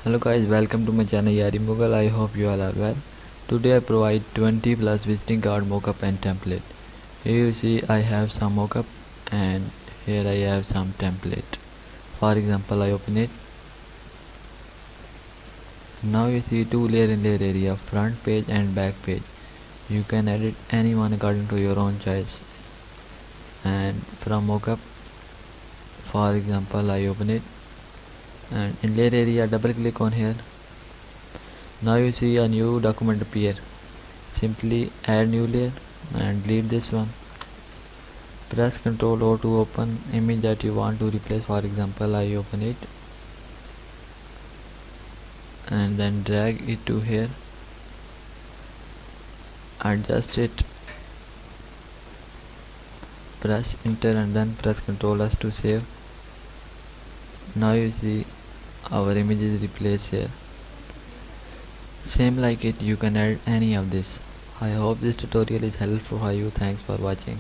Hello guys, welcome to my channel Yari Mughal. I hope you all are well. Today I provide 20 plus visiting card mockup and template. Here you see I have some mockup and here I have some template. For example, I open it. Now you see two layer in layer area, front page and back page. You can edit any one according to your own choice. And from mockup, for example, I open it and in layer area double click on here. Now you see a new document appear. Simply add new layer and delete this one. Press Ctrl O to open image that you want to replace. For example, I open it and then drag it to here. Adjust it. Press enter and then press Ctrl S to save. Now you see our image is replaced here. Same like it, you can add any of this. I hope this tutorial is helpful for you. Thanks for watching.